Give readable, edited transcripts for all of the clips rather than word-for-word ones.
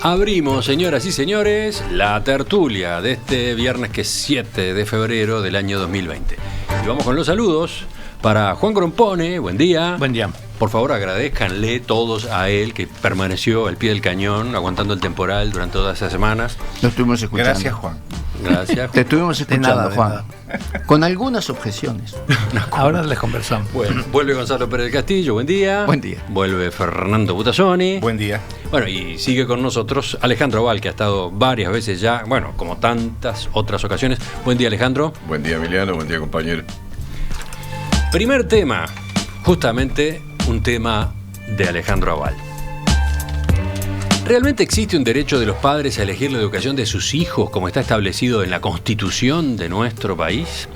Abrimos, señoras y señores, la tertulia de este viernes que es 7 de febrero del año 2020. Y vamos con los saludos para Juan Grompone. Buen día. Buen día. Por favor, agradézcanle todos a él que permaneció al pie del cañón, aguantando el temporal durante todas esas semanas. Lo estuvimos escuchando. Gracias, Juan. Gracias. Te estuvimos escuchando, nada, Juan. Con algunas objeciones. Ahora les conversamos. Bueno, vuelve Gonzalo Pérez del Castillo, buen día. Buen día. Vuelve Fernando Butazzoni. Buen día. Bueno, y sigue con nosotros Alejandro Val, que ha estado varias veces ya, bueno, como tantas otras ocasiones. Buen día, Alejandro. Buen día, Emiliano, buen día, compañero. Primer tema, justamente un tema de Alejandro Aval. ¿Realmente existe un derecho de los padres a elegir la educación de sus hijos como está establecido en la Constitución de nuestro país?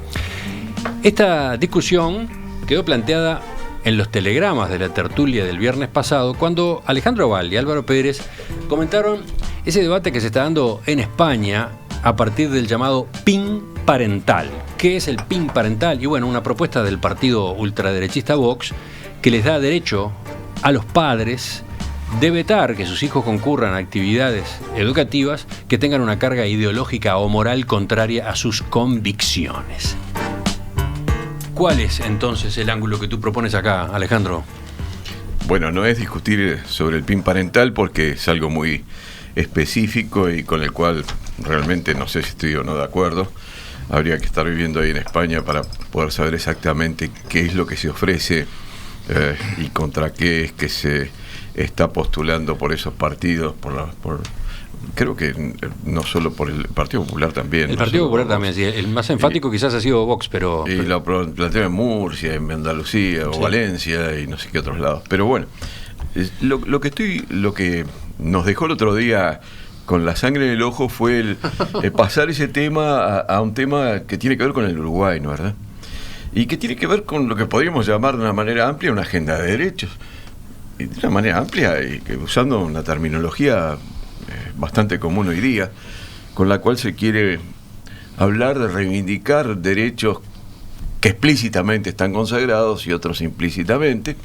Esta discusión quedó planteada en los telegramas de la tertulia del viernes pasado, cuando Alejandro Aval y Álvaro Pérez comentaron ese debate que se está dando en España a partir del llamado PIN parental. ¿Qué es el PIN parental? Y bueno, una propuesta del partido ultraderechista Vox que les da derecho a los padres de vetar que sus hijos concurran a actividades educativas que tengan una carga ideológica o moral contraria a sus convicciones. ¿Cuál es entonces el ángulo que tú propones acá, Alejandro? Bueno, no es discutir sobre el PIN parental porque es algo muy específico y con el cual realmente no sé si estoy o no de acuerdo. Habría que estar viviendo ahí en España para poder saber exactamente qué es lo que se ofrece y contra qué es que se está postulando por esos partidos, creo que no solo por el Partido Popular también. El Partido Popular también, sí. El más enfático quizás ha sido Vox, pero... Y lo planteó en Murcia, en Andalucía o sí, Valencia y no sé qué otros lados. Pero bueno, lo que nos dejó el otro día con la sangre en el ojo fue el pasar ese tema a un tema que tiene que ver con el Uruguay, ¿no, verdad? Y que tiene que ver con lo que podríamos llamar de una manera amplia una agenda de derechos. Y de una manera amplia, y que usando una terminología bastante común hoy día, con la cual se quiere hablar de reivindicar derechos que explícitamente están consagrados y otros implícitamente,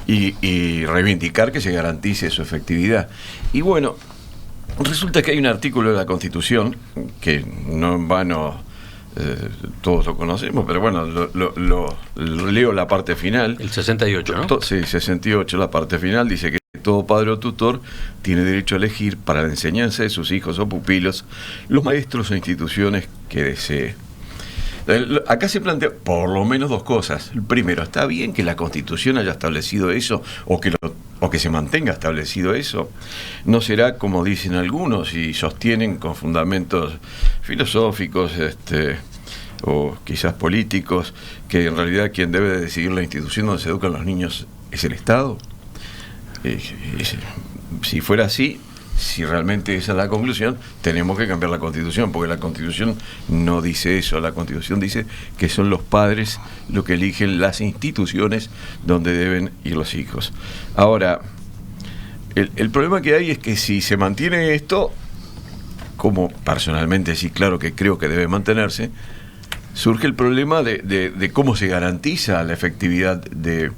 y reivindicar que se garantice su efectividad. Y bueno, resulta que hay un artículo de la Constitución, que no en vano todos lo conocemos, pero bueno, lo leo la parte final. El 68, ¿no? Sí, 68, la parte final dice que todo padre o tutor tiene derecho a elegir para la enseñanza de sus hijos o pupilos los maestros o instituciones que desee. Acá se plantea por lo menos dos cosas. Primero, ¿está bien que la Constitución haya establecido eso o que se mantenga establecido eso? ¿No será, como dicen algunos y sostienen con fundamentos filosóficos o quizás políticos, que en realidad quien debe de decidir la institución donde se educan los niños es el Estado? Si fuera así, si realmente esa es la conclusión, tenemos que cambiar la Constitución, porque la Constitución no dice eso. La Constitución dice que son los padres los que eligen las instituciones donde deben ir los hijos. Ahora, el problema que hay es que si se mantiene esto, como personalmente sí, claro que creo que debe mantenerse, surge el problema de cómo se garantiza la efectividad de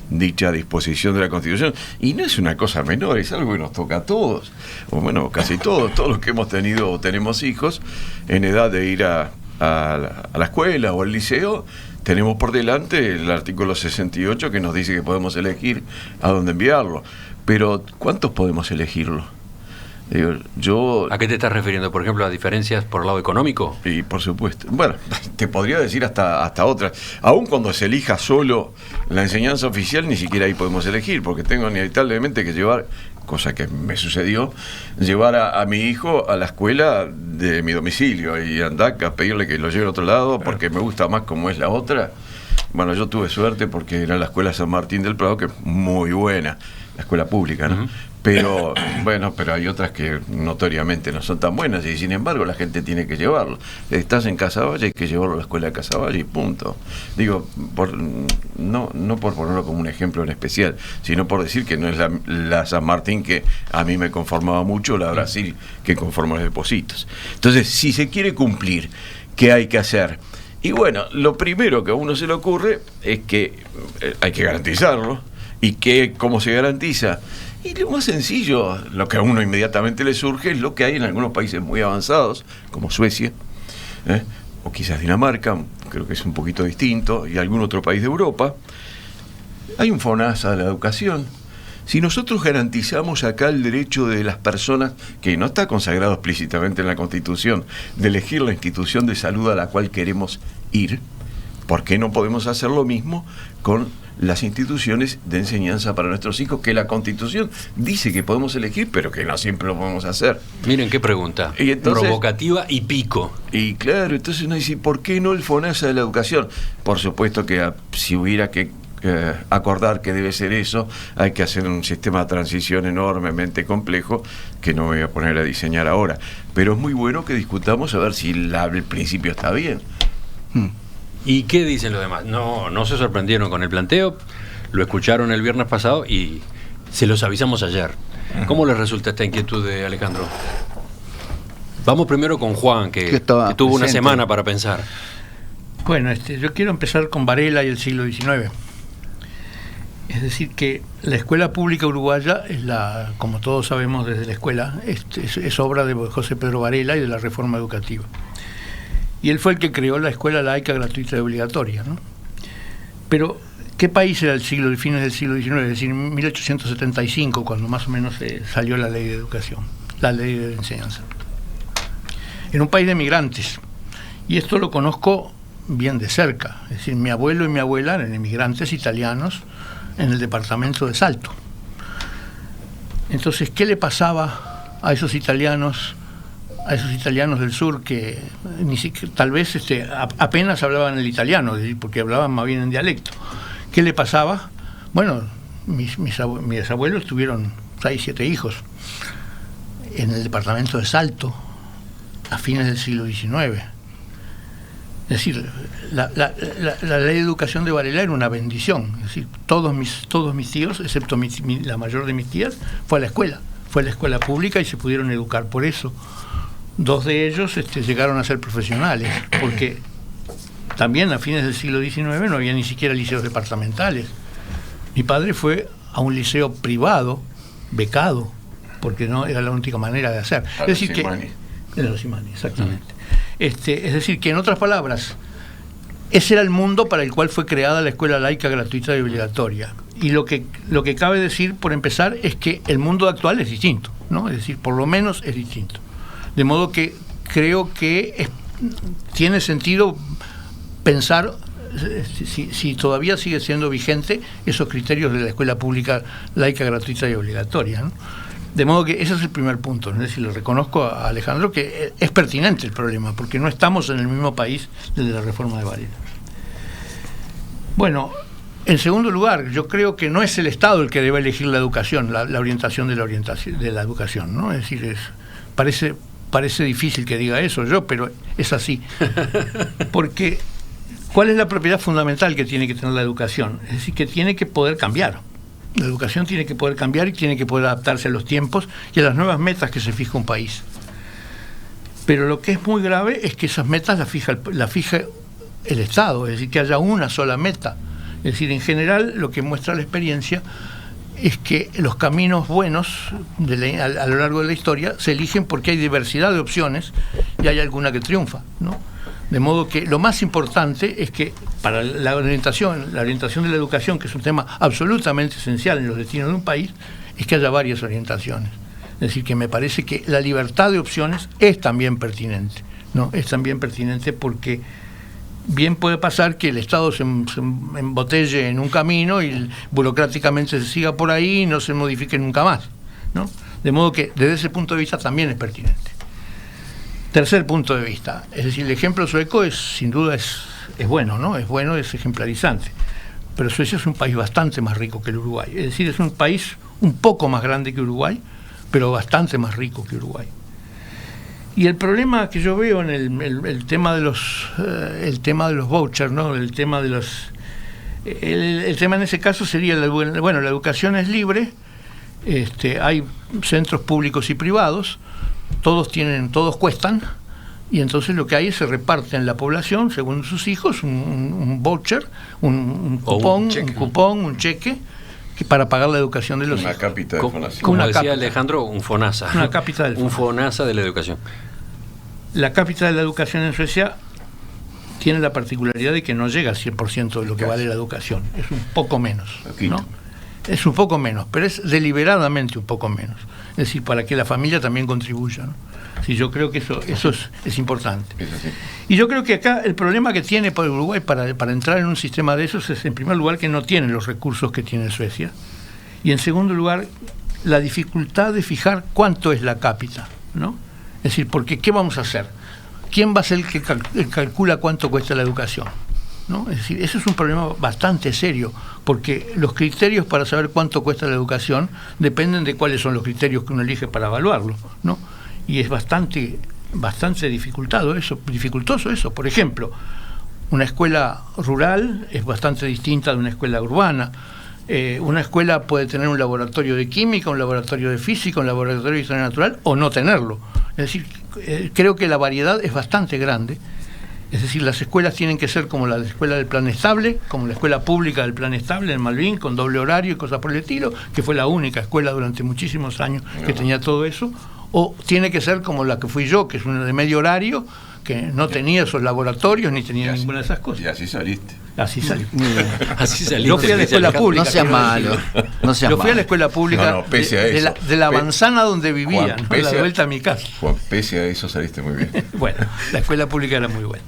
dicha disposición de la Constitución. Y no es una cosa menor, es algo que nos toca a todos, o bueno, casi todos los que hemos tenido o tenemos hijos en edad de ir a la escuela o al liceo. Tenemos por delante el artículo 68 que nos dice que podemos elegir a dónde enviarlo, pero ¿cuántos podemos elegirlo? ¿A qué te estás refiriendo? Por ejemplo, ¿a diferencias por el lado económico? Y por supuesto. Bueno, te podría decir hasta otras. Aún cuando se elija solo la enseñanza oficial, ni siquiera ahí podemos elegir, porque tengo inevitablemente que llevar, cosa que me sucedió, llevar a mi hijo a la escuela de mi domicilio y andar a pedirle que lo lleve a otro lado porque me gusta más como es la otra. Bueno, yo tuve suerte porque era la escuela San Martín del Prado, que es muy buena, la escuela pública, ¿no? Uh-huh. Pero bueno, pero hay otras que notoriamente no son tan buenas y sin embargo la gente tiene que llevarlo. Estás en Casaballe, hay que llevarlo a la escuela de Casaballe y punto. Digo, no por ponerlo como un ejemplo en especial, sino por decir que no es la San Martín que a mí me conformaba mucho, la Brasil que conforma los Depósitos. Entonces, si se quiere cumplir, ¿qué hay que hacer? Y bueno, lo primero que a uno se le ocurre es que hay que garantizarlo. ¿Y cómo se garantiza? Y lo más sencillo, lo que a uno inmediatamente le surge, es lo que hay en algunos países muy avanzados, como Suecia, o quizás Dinamarca, creo que es un poquito distinto, y algún otro país de Europa. Hay un FONASA de la educación. Si nosotros garantizamos acá el derecho de las personas, que no está consagrado explícitamente en la Constitución, de elegir la institución de salud a la cual queremos ir, ¿por qué no podemos hacer lo mismo con las instituciones de enseñanza para nuestros hijos, que la Constitución dice que podemos elegir, pero que no siempre lo podemos hacer? Miren qué pregunta, y entonces, provocativa y pico. Y claro, entonces uno dice, ¿por qué no el FONASA de la educación? Por supuesto que si hubiera que acordar que debe ser eso, hay que hacer un sistema de transición enormemente complejo que no me voy a poner a diseñar ahora, pero es muy bueno que discutamos a ver si el principio está bien. ¿Y qué dicen los demás? No se sorprendieron con el planteo, lo escucharon el viernes pasado y se los avisamos ayer. ¿Cómo les resulta esta inquietud de Alejandro? Vamos primero con Juan, que tuvo una semana para pensar. Bueno, yo quiero empezar con Varela y el siglo XIX. Es decir, que la escuela pública uruguaya es como todos sabemos desde la escuela, es obra de José Pedro Varela y de la reforma educativa. Y él fue el que creó la escuela laica, gratuita y obligatoria, ¿no? Pero, ¿qué país era el fines del siglo XIX? Es decir, en 1875, cuando más o menos salió la ley de educación, la ley de enseñanza. Era un país de migrantes. Y esto lo conozco bien de cerca. Es decir, mi abuelo y mi abuela eran inmigrantes italianos en el departamento de Salto. Entonces, ¿qué le pasaba a esos italianos del sur que ni siquiera, tal vez apenas hablaban el italiano, porque hablaban más bien en dialecto? ¿Qué le pasaba? Bueno, mis abuelos tuvieron 6, 7 hijos en el departamento de Salto a fines del siglo XIX. Es decir, la ley de educación de Varela era una bendición. Es decir, todos mis tíos, excepto la mayor de mis tías, fue a la escuela pública y se pudieron educar. Por eso 2 de ellos llegaron a ser profesionales, porque también a fines del siglo XIX no había ni siquiera liceos departamentales. Mi padre fue a un liceo privado, becado, porque no era la única manera de hacer. Es decir, que de los Imani, exactamente. Es decir, que en otras palabras, ese era el mundo para el cual fue creada la escuela laica, gratuita y obligatoria. Y lo que cabe decir, por empezar, es que el mundo actual es distinto, ¿no? Es decir, por lo menos es distinto. De modo que creo que tiene sentido pensar si todavía sigue siendo vigente esos criterios de la escuela pública laica, gratuita y obligatoria, ¿no? De modo que ese es el primer punto, ¿no? Es decir, le reconozco a Alejandro que es pertinente el problema, porque no estamos en el mismo país desde la reforma de Varela. Bueno, en segundo lugar, yo creo que no es el Estado el que debe elegir la educación, la orientación de la educación, ¿no? Es decir, parece difícil que diga eso yo, pero es así. Porque, ¿cuál es la propiedad fundamental que tiene que tener la educación? Es decir, que tiene que poder cambiar. La educación tiene que poder cambiar y tiene que poder adaptarse a los tiempos y a las nuevas metas que se fija un país. Pero lo que es muy grave es que esas metas las fija el Estado, es decir, que haya una sola meta. Es decir, en general, lo que muestra la experiencia es que los caminos buenos a lo largo de la historia se eligen porque hay diversidad de opciones y hay alguna que triunfa, ¿no? De modo que lo más importante es que para la orientación de la educación, que es un tema absolutamente esencial en los destinos de un país, es que haya varias orientaciones. Es decir, que me parece que la libertad de opciones es también pertinente, ¿no? Es también pertinente porque bien puede pasar que el Estado se embotelle en un camino y burocráticamente se siga por ahí y no se modifique nunca más, ¿no? De modo que desde ese punto de vista también es pertinente. Tercer punto de vista, es decir, el ejemplo sueco sin duda es bueno, ¿no? Es bueno, es ejemplarizante. Pero Suecia es un país bastante más rico que el Uruguay. Es decir, es un país un poco más grande que Uruguay, pero bastante más rico que Uruguay. Y el problema que yo veo en el tema de los vouchers, ¿no? El tema en ese caso sería la educación es libre, hay centros públicos y privados, todos cuestan, y entonces lo que hay es se reparte en la población según sus hijos un voucher, un cupón, un cheque para pagar la educación de los Una hijos. cápita de FONASA. Como Una decía cápita. Alejandro, un FONASA. Una cápita del Un FONASA. FONASA de la educación. La cápita de la educación en Suecia tiene la particularidad de que no llega al 100% de lo que vale la educación. Es un poco menos, ¿no? Es un poco menos, pero es deliberadamente un poco menos. Es decir, para que la familia también contribuya, ¿no? Sí, yo creo que eso es importante. Eso sí. Y yo creo que acá el problema que tiene para Uruguay para entrar en un sistema de esos es, en primer lugar, que no tiene los recursos que tiene Suecia. Y en segundo lugar, la dificultad de fijar cuánto es la cápita, ¿no? Es decir, porque ¿qué vamos a hacer? ¿Quién va a ser el que calcula cuánto cuesta la educación? ¿No? Es decir, eso es un problema bastante serio, porque los criterios para saber cuánto cuesta la educación dependen de cuáles son los criterios que uno elige para evaluarlo, ¿no? Y es bastante dificultoso eso. Por ejemplo, una escuela rural es bastante distinta de una escuela urbana. Una escuela puede tener un laboratorio de química, un laboratorio de física, un laboratorio de historia natural, o no tenerlo. Es decir, creo que la variedad es bastante grande. Es decir, las escuelas tienen que ser como la escuela del Plan Estable, como la escuela pública del Plan Estable en Malvin, con doble horario y cosas por el estilo, que fue la única escuela durante muchísimos años que tenía todo eso, o tiene que ser como la que fui yo, que es una de medio horario, que no tenía esos laboratorios ni tenía ninguna de esas Y cosas. así saliste. Así salió. Así saliste. Yo fui a la escuela pública. No sea quiero malo. decir. No sea Yo fui a la malo. escuela pública No, pese a eso. de la manzana donde vivía, Juan, ¿no? La pese a- vuelta a mi casa. Juan, pese a eso saliste muy bien. Bueno, la escuela pública era muy buena.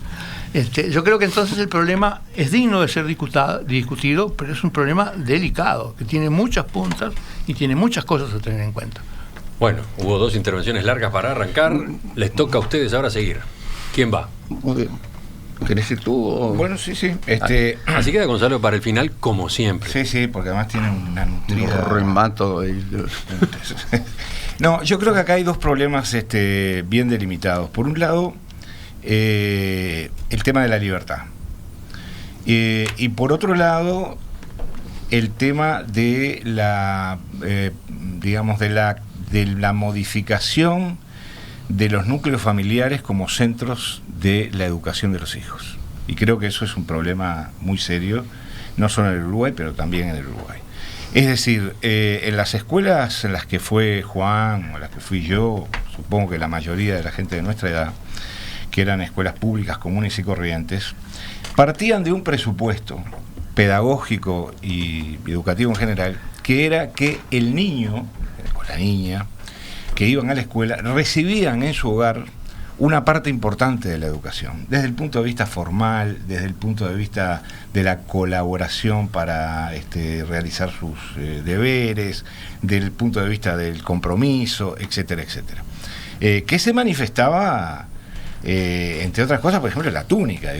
Yo creo que entonces el problema es digno de ser discutido, pero es un problema delicado, que tiene muchas puntas y tiene muchas cosas a tener en cuenta. Bueno, hubo dos intervenciones largas para arrancar. Les toca a ustedes ahora seguir. ¿Quién va? Muy bien. ¿Querés ir tú? O... Bueno, sí. Así queda Gonzalo para el final, como siempre. Sí, porque además tiene una nutrida. Remato. No, yo creo que acá hay dos problemas bien delimitados. Por un lado, el tema de la libertad. Y por otro lado, el tema de la, digamos, de la modificación de los núcleos familiares como centros de la educación de los hijos. Y creo que eso es un problema muy serio, no solo en el Uruguay, pero también en el Uruguay. Es decir, en las escuelas en las que fue Juan, o las que fui yo, supongo que la mayoría de la gente de nuestra edad, que eran escuelas públicas comunes y corrientes, partían de un presupuesto pedagógico y educativo en general, que era que el niño o la niña que iban a la escuela recibían en su hogar una parte importante de la educación, desde el punto de vista formal, desde el punto de vista de la colaboración para realizar sus deberes, desde el punto de vista del compromiso, etcétera, etcétera. Que se manifestaba, entre otras cosas, por ejemplo, la túnica.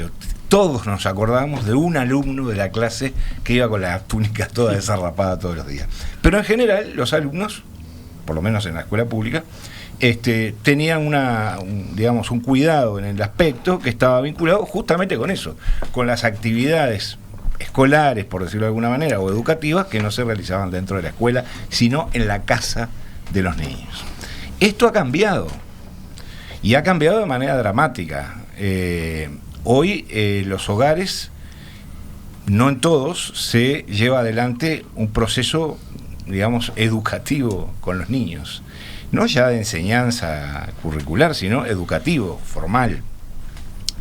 Todos nos acordamos de un alumno de la clase que iba con la túnica toda desarrapada todos los días. Pero en general, los alumnos, por lo menos en la escuela pública, tenían un cuidado en el aspecto que estaba vinculado justamente con eso, con las actividades escolares, por decirlo de alguna manera, o educativas, que no se realizaban dentro de la escuela, sino en la casa de los niños. Esto ha cambiado, y ha cambiado de manera dramática. Hoy los hogares, no en todos, se lleva adelante un proceso, digamos, educativo con los niños. No ya de enseñanza curricular, sino educativo, formal.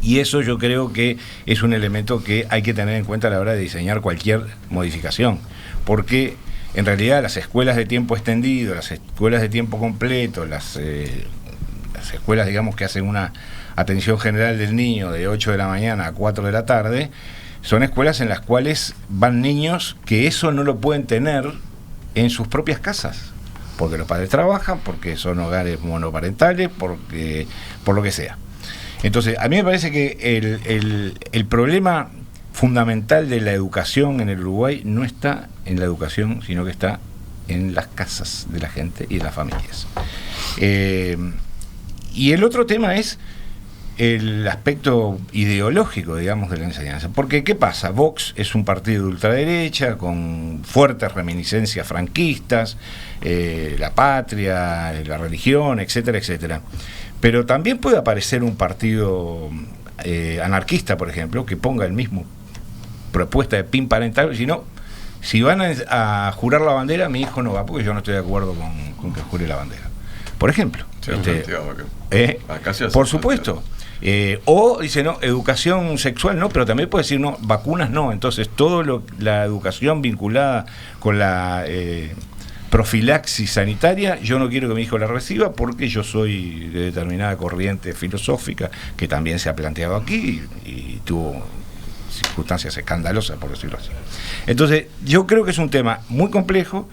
Y eso yo creo que es un elemento que hay que tener en cuenta a la hora de diseñar cualquier modificación. Porque en realidad las escuelas de tiempo extendido, las escuelas de tiempo completo, las escuelas, digamos, que hacen una atención general del niño de 8 de la mañana a 4 de la tarde, son escuelas en las cuales van niños que eso no lo pueden tener en sus propias casas, porque los padres trabajan, porque son hogares monoparentales, por lo que sea. Entonces, a mí me parece que el problema fundamental de la educación en el Uruguay no está en la educación, sino que está en las casas de la gente y en las familias. Y el otro tema es el aspecto ideológico, digamos, de la enseñanza. Porque, ¿qué pasa? Vox es un partido de ultraderecha con fuertes reminiscencias franquistas, la patria, la religión, etcétera, etcétera. Pero también puede aparecer un partido anarquista, por ejemplo, que ponga el mismo propuesta de PIN parental, sino Si van a jurar la bandera, mi hijo no va porque yo no estoy de acuerdo con que jure la bandera. Por ejemplo. Por supuesto. O dice, no, educación sexual no, pero también puede decir, no, vacunas no. Entonces, la educación vinculada con la profilaxis sanitaria, yo no quiero que mi hijo la reciba porque yo soy de determinada corriente filosófica que también se ha planteado aquí y tuvo circunstancias escandalosas, por decirlo así. Entonces, yo creo que es un tema muy complejo,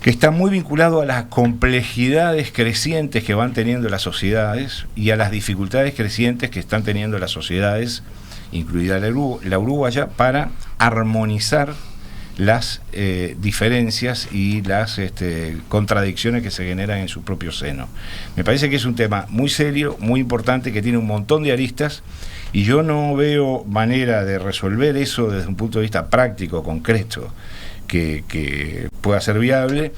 que está muy vinculado a las complejidades crecientes que van teniendo las sociedades y a las dificultades crecientes que están teniendo las sociedades, incluida la uruguaya, para armonizar las diferencias y las contradicciones que se generan en su propio seno. Me parece que es un tema muy serio, muy importante, que tiene un montón de aristas, y yo no veo manera de resolver eso desde un punto de vista práctico, concreto, que pueda ser viable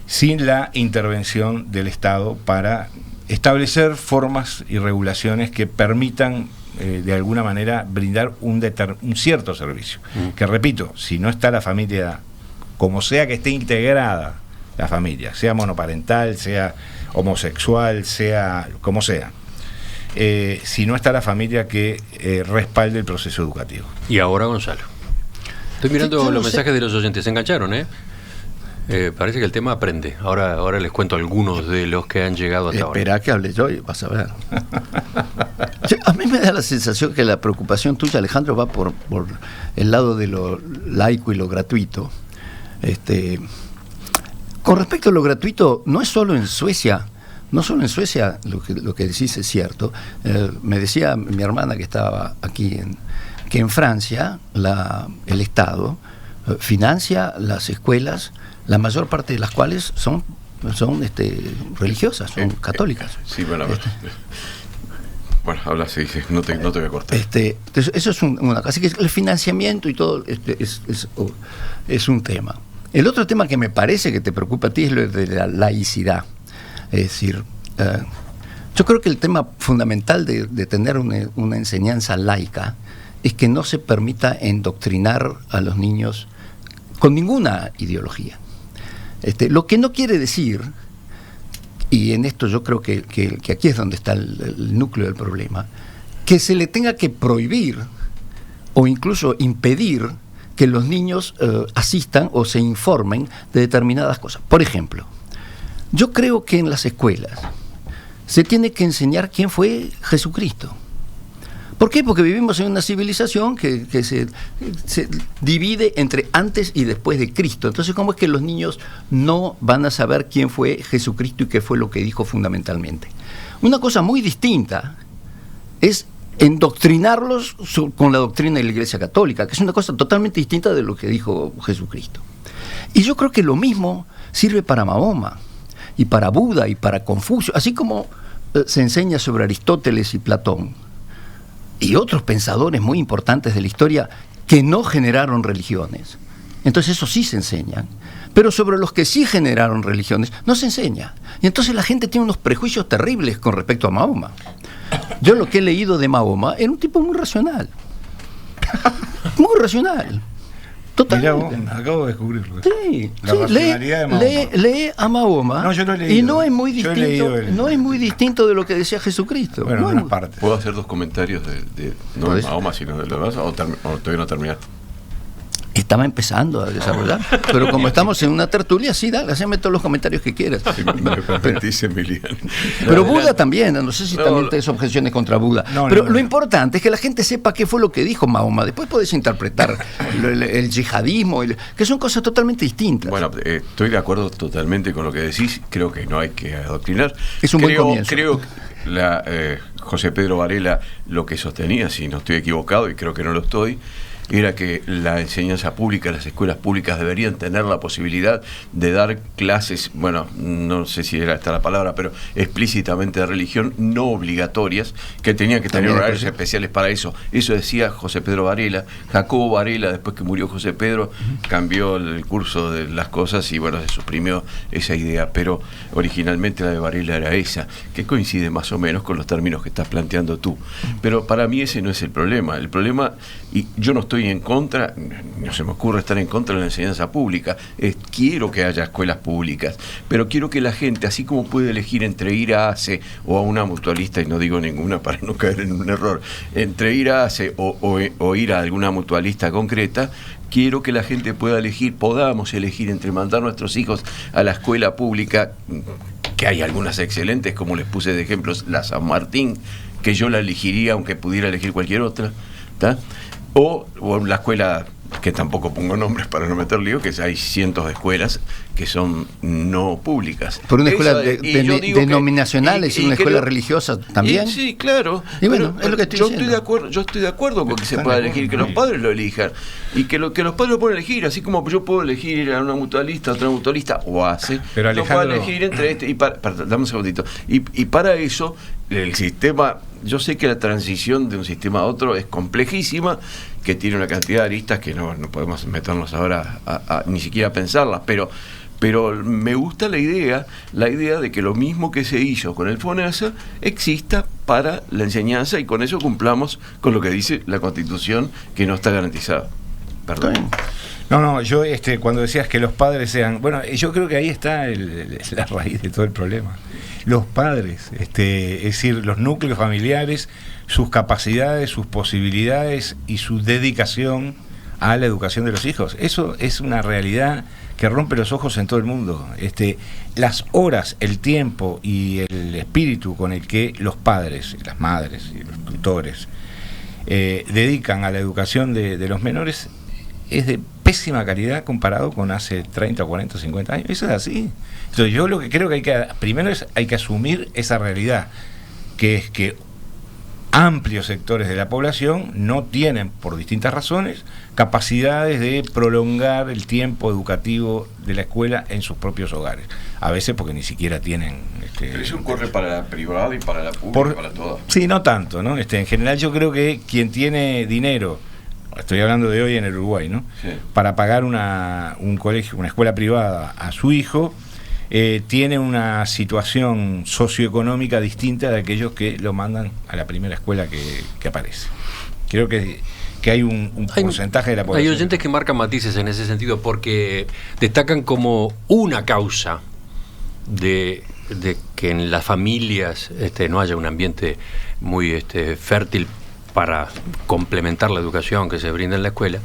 sin la intervención del Estado para establecer formas y regulaciones que permitan de alguna manera brindar un cierto servicio. Que repito, si no está la familia, como sea que esté integrada la familia, sea monoparental, sea homosexual, sea como sea, si no está la familia que respalde el proceso educativo. Y ahora, Gonzalo, estoy mirando los mensajes de los oyentes, se engancharon, parece que el tema aprende. Ahora les cuento algunos de los que han llegado hasta ahora. Espera que hable yo y vas a ver. A mí me da la sensación que la preocupación tuya, Alejandro, va por el lado de lo laico y lo gratuito. Con respecto a lo gratuito, no es solo en Suecia. No solo en Suecia, lo que decís es cierto. Me decía mi hermana que estaba aquí que en Francia el Estado financia las escuelas, la mayor parte de las cuales son religiosas, son católicas. Sí, bueno, bueno, habla así, no te voy a cortar. Entonces, eso es una cosa. Así que el financiamiento y todo es un tema. El otro tema que me parece que te preocupa a ti es lo de la laicidad. Es decir, yo creo que el tema fundamental de tener una enseñanza laica es que no se permita endoctrinar a los niños con ninguna ideología. Lo que no quiere decir, y en esto yo creo que aquí es donde está el núcleo del problema, que se le tenga que prohibir o incluso impedir que los niños asistan o se informen de determinadas cosas. Por ejemplo, yo creo que en las escuelas se tiene que enseñar quién fue Jesucristo. ¿Por qué? Porque vivimos en una civilización que se divide entre antes y después de Cristo. Entonces, ¿cómo es que los niños no van a saber quién fue Jesucristo y qué fue lo que dijo fundamentalmente? Una cosa muy distinta es endoctrinarlos con la doctrina de la Iglesia Católica, que es una cosa totalmente distinta de lo que dijo Jesucristo. Y yo creo que lo mismo sirve para Mahoma, y para Buda, y para Confucio, así como se enseña sobre Aristóteles y Platón, y otros pensadores muy importantes de la historia que no generaron religiones. Entonces eso sí se enseña. Pero sobre los que sí generaron religiones no se enseña. Y entonces la gente tiene unos prejuicios terribles con respecto a Mahoma. Yo lo que he leído de Mahoma era un tipo muy racional. Muy racional. Totalmente. Mirá, acabo de descubrirlo. Sí, racionalidad de Mahoma. Lee a Mahoma. No, yo lo he leído. Y no es muy distinto de lo que decía Jesucristo. Bueno, en unas partes. ¿Puedo hacer dos comentarios no de Mahoma, sino de lo demás? ¿O todavía no terminaste? Estaba empezando a desarrollar, pero como estamos en una tertulia, sí, dale, haceme todos los comentarios que quieras. Sí, me permitís, Emiliano. Pero Buda también, no sé si también tenés objeciones contra Buda. Pero lo importante es que la gente sepa qué fue lo que dijo Mahoma. Después podés interpretar el yihadismo, que son cosas totalmente distintas. Bueno, estoy de acuerdo totalmente con lo que decís. Creo que no hay que adoctrinar. Es un buen comienzo. Creo que José Pedro Varela lo que sostenía, si no estoy equivocado, y creo que no lo estoy, era que la enseñanza pública, las escuelas públicas deberían tener la posibilidad de dar clases, bueno, no sé si era esta la palabra, pero explícitamente de religión, no obligatorias, que tenían que tener horarios especiales para eso. Eso decía José Pedro Varela. Jacobo Varela, después que murió José Pedro, cambió el curso de las cosas y bueno, se suprimió esa idea, pero originalmente la de Varela era esa, que coincide más o menos con los términos que estás planteando tú. Pero para mí ese no es el problema. El problema, y yo no estoy estoy en contra, no se me ocurre estar en contra de la enseñanza pública, quiero que haya escuelas públicas, pero quiero que la gente, así como puede elegir entre ir a ACE o a una mutualista, y no digo ninguna para no caer en un error, entre ir a ACE o ir a alguna mutualista concreta, quiero que la gente pueda elegir, podamos elegir entre mandar nuestros hijos a la escuela pública, que hay algunas excelentes, como les puse de ejemplos, la San Martín, que yo la elegiría aunque pudiera elegir cualquier otra, ¿tá? O la escuela, que tampoco pongo nombres para no meter lío, que hay cientos de escuelas que son no públicas. Por una escuela denominacional, es una escuela religiosa también. Sí, claro. Y bueno, es lo que estoy diciendo. Yo estoy de acuerdo con que se pueda elegir, que los padres lo elijan, y que los padres lo pueden elegir, así como yo puedo elegir a una mutualista, a otra mutualista, o ACE, pero yo puedo elegir entre dame un segundito, y para eso el sistema, yo sé que la transición de un sistema a otro es complejísima, que tiene una cantidad de aristas que no podemos meternos ahora ni siquiera a pensarlas, pero me gusta la idea de que lo mismo que se hizo con el FONASA exista para la enseñanza, y con eso cumplamos con lo que dice la Constitución, que no está garantizado. Perdón. No, yo cuando decías que los padres sean... Bueno, yo creo que ahí está la raíz de todo el problema. Los padres, es decir, los núcleos familiares, sus capacidades, sus posibilidades y su dedicación a la educación de los hijos. Eso es una realidad que rompe los ojos en todo el mundo. Las horas, el tiempo y el espíritu con el que los padres, las madres y los tutores dedican a la educación de los menores es de pésima calidad comparado con hace 30, 40, 50 años. Eso es así. Entonces yo lo que creo que primero hay que asumir esa realidad, que es que amplios sectores de la población no tienen, por distintas razones, capacidades de prolongar el tiempo educativo de la escuela en sus propios hogares. A veces porque ni siquiera tienen... Pero eso ocurre para la privada y para la pública, para todas. Sí, no tanto, ¿no? En general yo creo que quien tiene dinero, estoy hablando de hoy en el Uruguay, ¿no? Sí. Para pagar un colegio, una escuela privada a su hijo, tiene una situación socioeconómica distinta de aquellos que lo mandan a la primera escuela que aparece. Creo que hay un porcentaje de la población. Hay oyentes que marcan matices en ese sentido, porque destacan como una causa de que en las familias no haya un ambiente muy fértil para complementar la educación que se brinda en la escuela,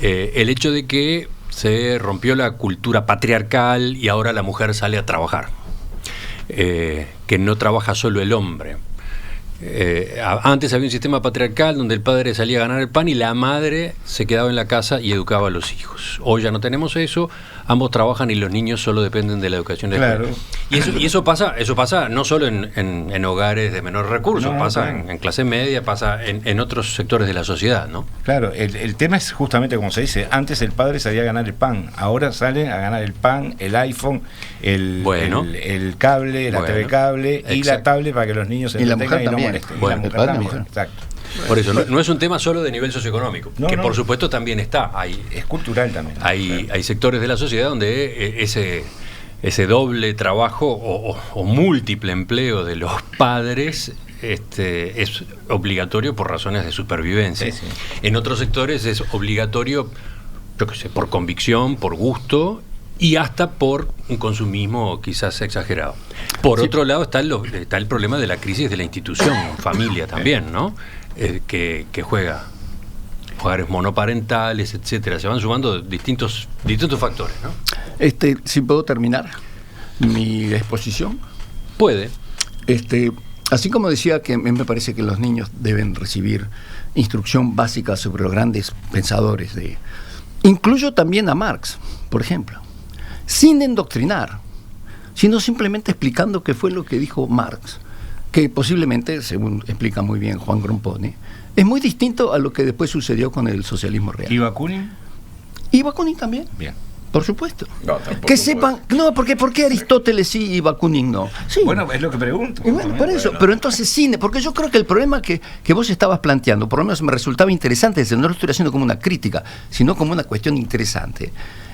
el hecho de que se rompió la cultura patriarcal y ahora la mujer sale a trabajar, que no trabaja solo el hombre. Antes había un sistema patriarcal donde el padre salía a ganar el pan y la madre se quedaba en la casa y educaba a los hijos. Hoy ya no tenemos eso, ambos trabajan y los niños solo dependen de la educación de la escuela. Y eso pasa no solo en hogares de menor recursos, pasa en clase media, pasa en otros sectores de la sociedad, ¿no? Claro, el tema es justamente como se dice, antes el padre salía a ganar el pan, ahora sale a ganar el pan, el iPhone, el cable, la TV cable y la tablet para que los niños se entretengan y no molesten. Bueno, y la mujer también, exacto. Por eso, no es un tema solo de nivel socioeconómico, por supuesto también está. Es cultural también. Hay sectores de la sociedad donde ese doble trabajo o múltiple empleo de los padres es obligatorio por razones de supervivencia. Sí. En otros sectores es obligatorio, yo qué sé, por convicción, por gusto y hasta por un consumismo quizás exagerado. Por otro lado está el problema de la crisis de la institución, familia también, ¿no? Que juega hogares monoparentales, etcétera. Se van sumando distintos factores, ¿no? Si puedo terminar mi exposición. Puede. Así como decía que a mí me parece que los niños deben recibir instrucción básica sobre los grandes pensadores incluyo también a Marx, por ejemplo, sin endoctrinar, sino simplemente explicando qué fue lo que dijo Marx, que posiblemente, según explica muy bien Juan Grompone, es muy distinto a lo que después sucedió con el socialismo real. ¿Y Bakunin? ¿Y Bakunin también? Bien. Por supuesto. Que sepan, ¿por qué Aristóteles sí y Bakunin no? Sí. Bueno, es lo que pregunto. Bueno, por eso, pero entonces cine, porque yo creo que el problema que vos estabas planteando, por lo menos me resultaba interesante, no lo estoy haciendo como una crítica, sino como una cuestión interesante,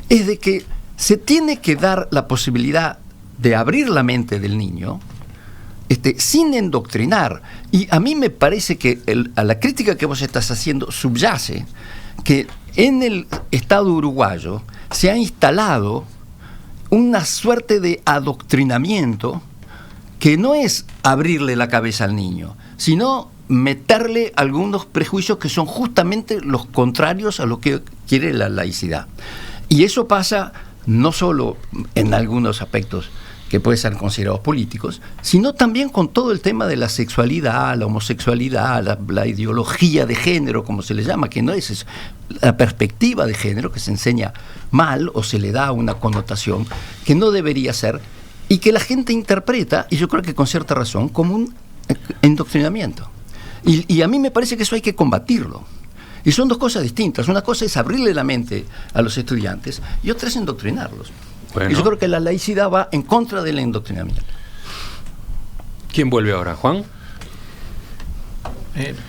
es de que se tiene que dar la posibilidad de abrir la mente del niño, sin endoctrinar. Y a mí me parece que a la crítica que vos estás haciendo subyace que en el Estado uruguayo se ha instalado una suerte de adoctrinamiento que no es abrirle la cabeza al niño, sino meterle algunos prejuicios que son justamente los contrarios a lo que quiere la laicidad. Y eso pasa no solo en algunos aspectos que pueden ser considerados políticos, sino también con todo el tema de la sexualidad, la homosexualidad, la ideología de género, como se le llama, que no es la perspectiva de género, que se enseña mal o se le da una connotación que no debería ser, y que la gente interpreta, y yo creo que con cierta razón, como un endoctrinamiento. Y a mí me parece que eso hay que combatirlo. Y son dos cosas distintas. Una cosa es abrirle la mente a los estudiantes y otra es endoctrinarlos. Bueno. Y yo creo que la laicidad va en contra del endoctrinamiento. ¿Quién vuelve ahora, Juan?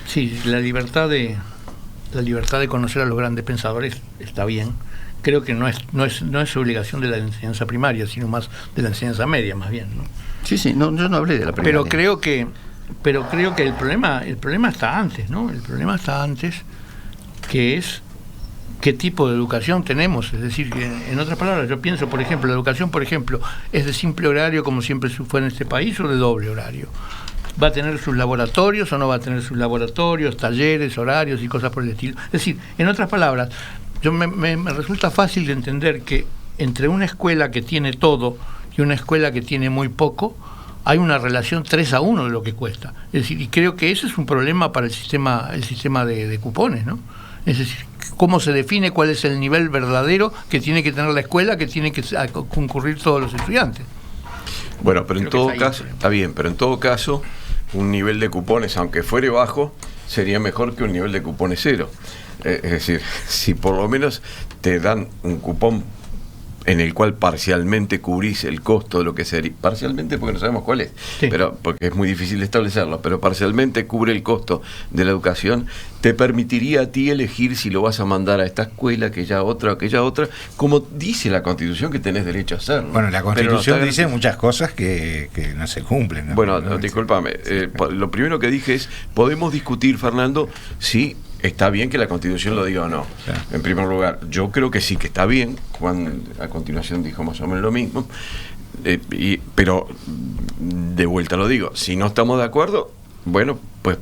Sí, la libertad de conocer a los grandes pensadores está bien. Creo que no es obligación de la enseñanza primaria, sino más de la enseñanza media, más bien, ¿no? Sí, yo no hablé de la primaria. Pero creo que el problema está antes, ¿no? El problema está antes, que es qué tipo de educación tenemos. Es decir, en otras palabras, yo pienso, por ejemplo, la educación, por ejemplo, ¿es de simple horario como siempre fue en este país o de doble horario? ¿Va a tener sus laboratorios o no va a tener sus laboratorios, talleres, horarios y cosas por el estilo? Es decir, en otras palabras, me resulta fácil de entender que entre una escuela que tiene todo y una escuela que tiene muy poco, hay una relación 3-1 de lo que cuesta. Es decir, y creo que ese es un problema para el sistema de cupones, ¿no? Es decir, cómo se define cuál es el nivel verdadero que tiene que tener la escuela, que tiene que concurrir todos los estudiantes. Bueno, pero en todo caso, está bien, pero en todo caso, un nivel de cupones, aunque fuere bajo, sería mejor que un nivel de cupones cero. Es decir, si por lo menos te dan un cupón en el cual parcialmente cubrís el costo de lo que sería, parcialmente porque no sabemos cuál es, sí, pero porque es muy difícil establecerlo, pero parcialmente cubre el costo de la educación, te permitiría a ti elegir si lo vas a mandar a esta escuela, aquella otra, como dice la Constitución que tenés derecho a hacerlo. Bueno, la Constitución dice muchas cosas que no se cumplen, ¿no? Bueno, discúlpame, lo primero que dije es, podemos discutir, Fernando, si está bien que la Constitución lo diga o no. Claro. En primer lugar, yo creo que sí que está bien. Juan a continuación dijo más o menos lo mismo, pero de vuelta lo digo, si no estamos de acuerdo, bueno, pues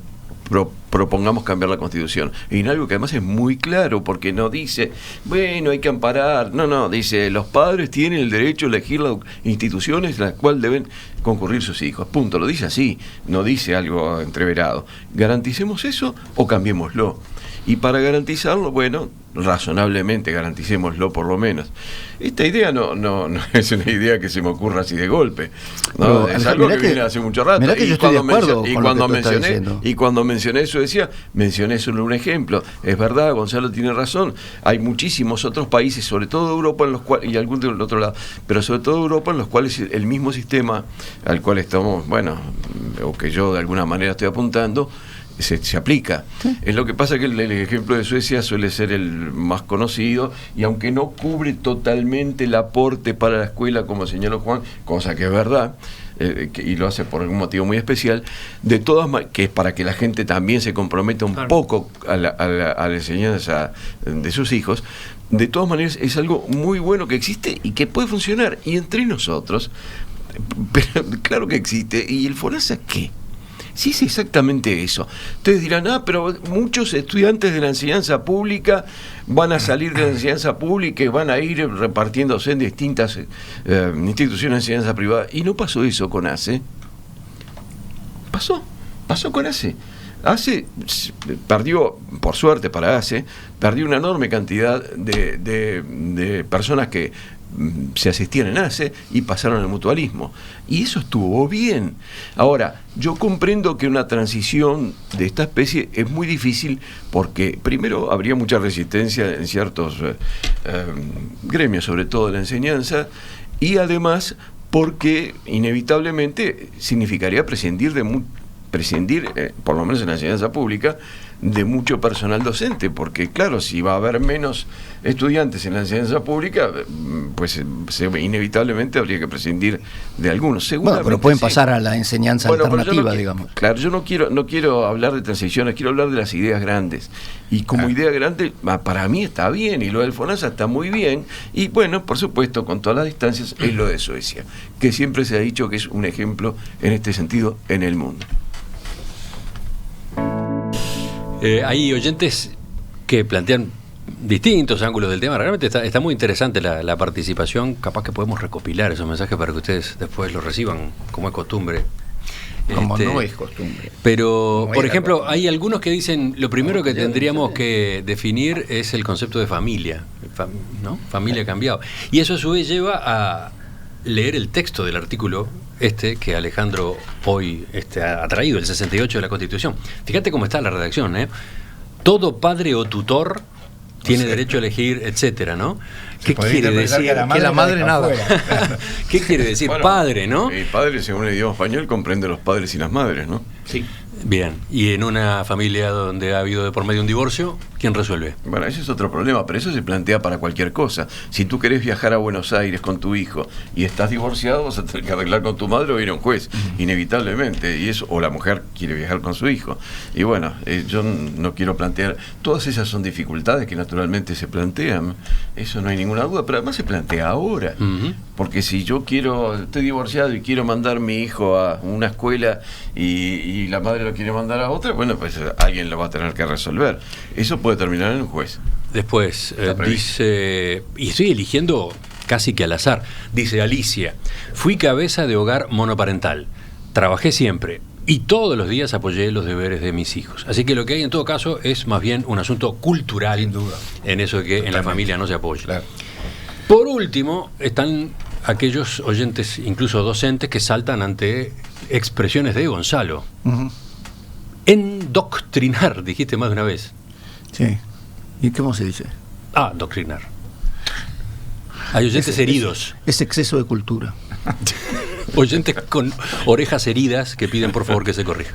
propongamos cambiar la Constitución. Y en algo que además es muy claro, porque no dice, bueno, hay que amparar, no, dice, los padres tienen el derecho a elegir las instituciones en las cuales deben concurrir sus hijos, punto, lo dice así, no dice algo entreverado. Garanticemos eso o cambiémoslo. Y para garantizarlo, bueno, razonablemente garanticémoslo por lo menos. Esta idea no es una idea que se me ocurra así de golpe, ¿no? Es algo que viene hace mucho rato. Mirá que yo estoy de acuerdo con lo que tú estás diciendo. Y cuando mencioné eso mencioné solo un ejemplo. Es verdad, Gonzalo tiene razón. Hay muchísimos otros países, sobre todo Europa, en los cuales, y algún del otro lado, pero sobre todo Europa, en los cuales el mismo sistema al cual estamos, bueno, o que yo de alguna manera estoy apuntando, se aplica. Sí. Es lo que pasa que el ejemplo de Suecia suele ser el más conocido, y aunque no cubre totalmente el aporte para la escuela, como señaló Juan, cosa que es verdad, y lo hace por algún motivo muy especial, de todas maneras, que es para que la gente también se comprometa un poco a la enseñanza de sus hijos, de todas maneras es algo muy bueno que existe y que puede funcionar, y entre nosotros, pero claro que existe. ¿Y el FONASA qué? Sí, es exactamente eso. Ustedes dirán, pero muchos estudiantes de la enseñanza pública van a salir de la enseñanza pública y van a ir repartiéndose en distintas instituciones de enseñanza privada. Y no pasó eso con ACE. Pasó con ACE. ACE perdió, por suerte para ACE, perdió una enorme cantidad de personas que se asistían en ACE y pasaron al mutualismo, y eso estuvo bien. Ahora, yo comprendo que una transición de esta especie es muy difícil, porque primero habría mucha resistencia en ciertos gremios, sobre todo de la enseñanza, y además porque inevitablemente significaría prescindir de prescindir, por lo menos en la enseñanza pública, de mucho personal docente, porque claro, si va a haber menos estudiantes en la enseñanza pública, pues inevitablemente habría que prescindir de algunos. Bueno, pero pueden pasar a la enseñanza alternativa, digamos. Claro, yo no quiero hablar de transiciones, quiero hablar de las ideas grandes. Y como idea grande, para mí está bien, y lo del FONASA está muy bien, y bueno, por supuesto, con todas las distancias, es lo de Suecia, que siempre se ha dicho que es un ejemplo en este sentido en el mundo. Hay oyentes que plantean distintos ángulos del tema. Realmente está muy interesante la participación. Capaz que podemos recopilar esos mensajes para que ustedes después los reciban, como es costumbre. Como no es costumbre. Pero, por ejemplo, hay algunos que dicen, lo primero que tendríamos que definir es el concepto de familia, ¿no? Familia cambiado. Y eso a su vez lleva a leer el texto del artículo que Alejandro hoy ha traído, el 68 de la Constitución. Fíjate cómo está la redacción, ¿eh? Todo padre o tutor tiene derecho a elegir, etcétera, ¿no? ¿Qué quiere decir? Que la madre nada. ¿Qué quiere decir padre, no? El padre, según el idioma español, comprende los padres y las madres, ¿no? Sí. Bien, y en una familia donde ha habido de por medio un divorcio, ¿quién resuelve? Bueno, ese es otro problema, pero eso se plantea para cualquier cosa. Si tú querés viajar a Buenos Aires con tu hijo y estás divorciado, vas a tener que arreglar con tu madre o ir a un juez, inevitablemente, y eso, o la mujer quiere viajar con su hijo. Y bueno, yo no quiero plantear, todas esas son dificultades que naturalmente se plantean, eso no hay ninguna duda, pero además se plantea ahora. Porque si yo estoy divorciado y quiero mandar mi hijo a una escuela y la madre lo quiere mandar a otra, bueno, pues alguien lo va a tener que resolver. Eso puede terminar en un juez. Después dice, y estoy eligiendo casi que al azar, dice Alicia, fui cabeza de hogar monoparental, trabajé siempre y todos los días apoyé los deberes de mis hijos. Así que lo que hay en todo caso es más bien un asunto cultural, sin duda, en eso de que en la familia no se apoya. Claro. Por último, están aquellos oyentes, incluso docentes, que saltan ante expresiones de Gonzalo. Endoctrinar, dijiste más de una vez. Sí. ¿Y cómo se dice? Doctrinar. Hay oyentes heridos. Es exceso de cultura. Oyentes con orejas heridas que piden por favor que se corrija.